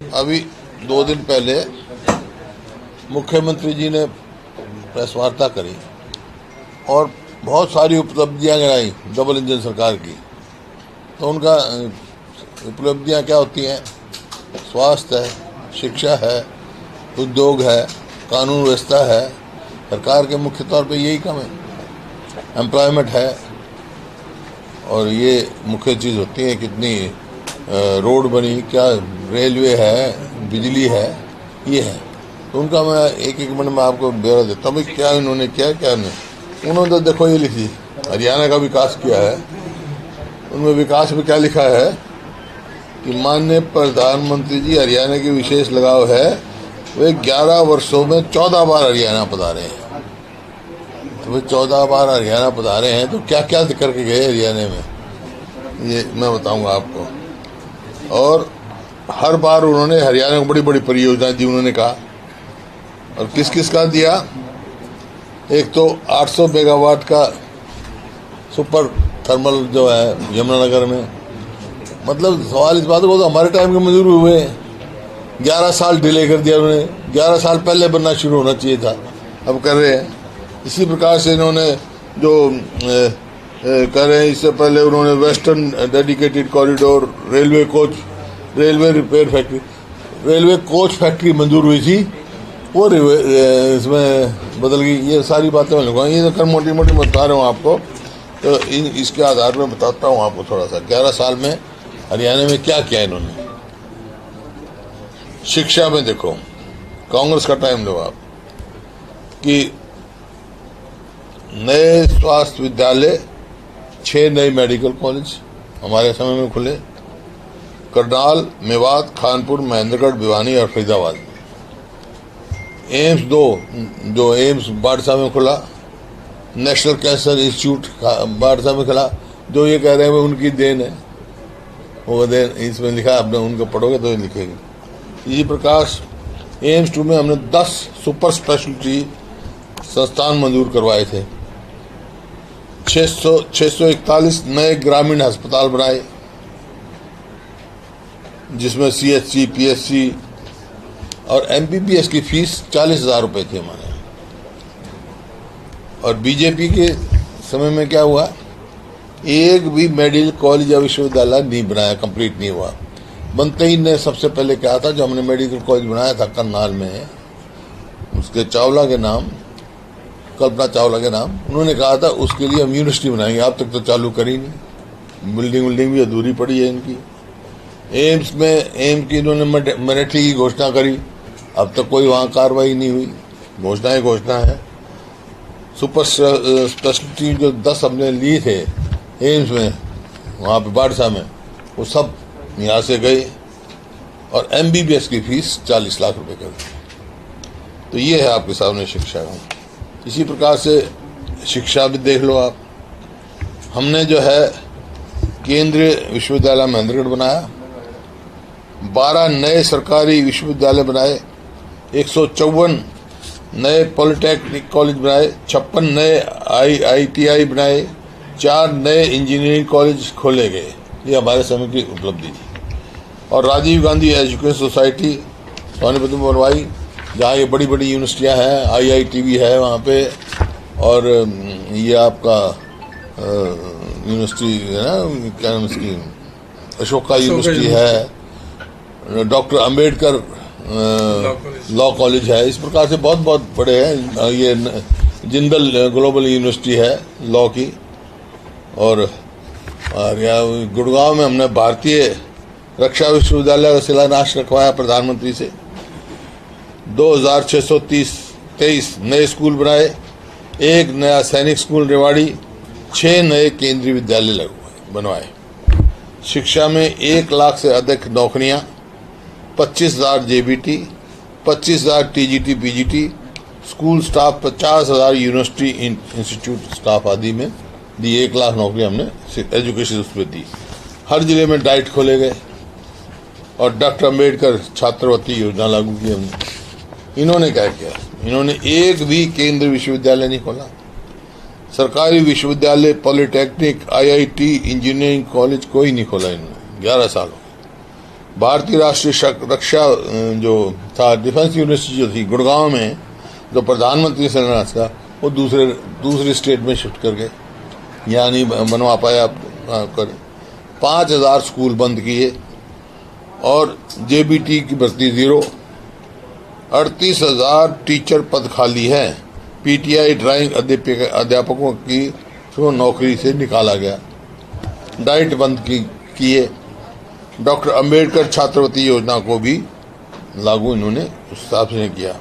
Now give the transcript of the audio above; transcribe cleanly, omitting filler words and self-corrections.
अभी 2 दिन पहले मुख्यमंत्री जी ने प्रेस वार्ता करी और बहुत सारी उपलब्धियां गिनाई डबल इंजन सरकार की। तो उनका उपलब्धियां क्या होती हैं? स्वास्थ्य है, शिक्षा है, उद्योग है, कानून व्यवस्था है। सरकार के मुख्य तौर पे यही काम है। एम्प्लॉयमेंट है और ये मुख्य चीज़ होती है। कितनी रोड बनी, क्या रेलवे है, बिजली है, ये है। तो उनका मैं एक एक मिनट में आपको ब्यौरा देता हूँ। क्या इन्होंने किया, क्या नहीं। उन्होंने तो देखो ये लिखी, हरियाणा का विकास किया है। उनमें विकास में क्या लिखा है कि माननीय प्रधानमंत्री जी हरियाणा की विशेष लगाव है। वे 11 वर्षों में 14 बार हरियाणा पधारे हैं। तो वे 14 बार हरियाणा पधारे हैं तो क्या क्या करके गए हरियाणा में, ये मैं बताऊंगा आपको। और हर बार उन्होंने हरियाणा को बड़ी बड़ी परियोजनाएं दी। उन्होंने कहा, और किस किस का दिया? एक तो 800 मेगावाट का सुपर थर्मल जो है यमुनानगर में। मतलब सवाल इस बात को, तो हमारे टाइम के मंजूर हुए 11 साल डिले कर दिया उन्होंने। 11 साल पहले बनना शुरू होना चाहिए था, अब कर रहे हैं। इसी प्रकार से इन्होंने जो कर रहे हैं, इससे पहले उन्होंने western dedicated corridor, railway coach, railway repair factory, railway coach factory मंजूर हुई थी, वो इसमें बदल गई। ये सारी बातें मैं लूँगा, ये तो मोटी मोटी बता रहा हूँ आपको। तो इसके आधार पर बताता हूँ आपको थोड़ा सा 11 साल में हरियाणा में क्या किया इन्होंने। शिक्षा में देखो, कांग्रेस का टाइम लो आप, कि नए स्वास्थ्य विद्यालय, 6 नए मेडिकल कॉलेज हमारे समय में खुले। करनाल, मेवात, खानपुर, महेंद्रगढ़, भिवानी और फरीदाबाद। एम्स 2 जो एम्स बाड़सा में खुला। नेशनल कैंसर इंस्टीट्यूट बाड़सा में खुला। जो ये कह रहे हैं उनकी देन है, वो देन इसमें लिखा, आपने उनको पढ़ोगे तो ये लिखेंगे। इसी प्रकार एम्स 2 में हमने 10 सुपर स्पेशलिटी संस्थान मंजूर करवाए थे। 641 नए ग्रामीण अस्पताल बनाए, जिसमें CHC, PHC और MBBS की फीस 40,000 रुपये थी हमारे। और बीजेपी के समय में क्या हुआ? एक भी मेडिकल कॉलेज या विश्वविद्यालय नहीं बनाया, कंप्लीट नहीं हुआ। बनते ही ने सबसे पहले क्या था, जो हमने मेडिकल कॉलेज बनाया था करनाल में, उसके चावला के नाम, कल्पना चावला के नाम, उन्होंने कहा था उसके लिए हम यूनिवर्सिटी बनाएंगे। अब तक तो चालू करी नहीं, बिल्डिंग भी अधूरी पड़ी है इनकी। एम्स की इन्होंने मिलिट्री की घोषणा करी, अब तक कोई वहाँ कार्रवाई नहीं हुई। घोषणा है। सुपर स्पेशलिटी जो 10 हमने लिए थे एम्स में, वहाँ पे बाड़सा में, वो सब यहाँ से गए। और MBBS की फीस 40 लाख रुपए कर दी। तो ये है आपके सामने शिक्षा का। इसी प्रकार से शिक्षा भी देख लो आप। हमने जो है केंद्रीय विश्वविद्यालय महेंद्रगढ़ बनाया, 12 नए सरकारी विश्वविद्यालय बनाए, 154 नए पॉलिटेक्निक कॉलेज बनाए, 56 नए IITI बनाए, 4 नए इंजीनियरिंग कॉलेज खोले गए। ये हमारे समय की उपलब्धि थी। और राजीव गांधी एजुकेशन सोसाइटी सोनीपत में बनवाई, जहाँ ये बड़ी बड़ी यूनिवर्सिटियाँ हैं। IIT भी है वहाँ पे। और ये आपका यूनिवर्सिटी है ना, क्या नाम इसकी, अशोका यूनिवर्सिटी है। डॉक्टर अंबेडकर लॉ कॉलेज है। इस प्रकार से बहुत बहुत बड़े हैं। ये जिंदल ग्लोबल यूनिवर्सिटी है लॉ की। और यहाँ गुड़गांव में हमने भारतीय रक्षा विश्वविद्यालय का शिलान्यास रखवाया प्रधानमंत्री से। 2623 नए स्कूल बनाए, 1 नया सैनिक स्कूल रेवाड़ी, 6 नए केंद्रीय विद्यालय बनवाए। शिक्षा में 1 लाख से अधिक नौकरियां, 25,000 JBT, 25,000 TGT PGT, school staff 50,000 university institute staff आदि में दी। 1 लाख नौकरी हमने एजुकेशन उस पर दी। हर जिले में डाइट खोले गए और डॉक्टर अम्बेडकर छात्रवृत्ति योजना लागू की हमने। इन्होंने क्या किया? इन्होंने एक भी केंद्रीय विश्वविद्यालय नहीं खोला। सरकारी विश्वविद्यालय, पॉलिटेक्निक, IIT, इंजीनियरिंग कॉलेज कोई नहीं खोला इन्होंने। 11 साल हो भारतीय राष्ट्रीय रक्षा जो था डिफेंस यूनिवर्सिटी जो थी गुड़गांव में, जो प्रधानमंत्री से था, वो दूसरे स्टेट में शिफ्ट कर गए, यहाँ नहीं बनवा पाया कर। 5000 स्कूल बंद किए और जेबीटी की भर्ती 0। 38,000 टीचर पद खाली है। पीटीआई ड्राइंग अध्यापकों की नौकरी से निकाला गया। डाइट बंद किए। डॉक्टर अंबेडकर छात्रवृत्ति योजना को भी लागू इन्होंने उस हिसाब से नहीं किया।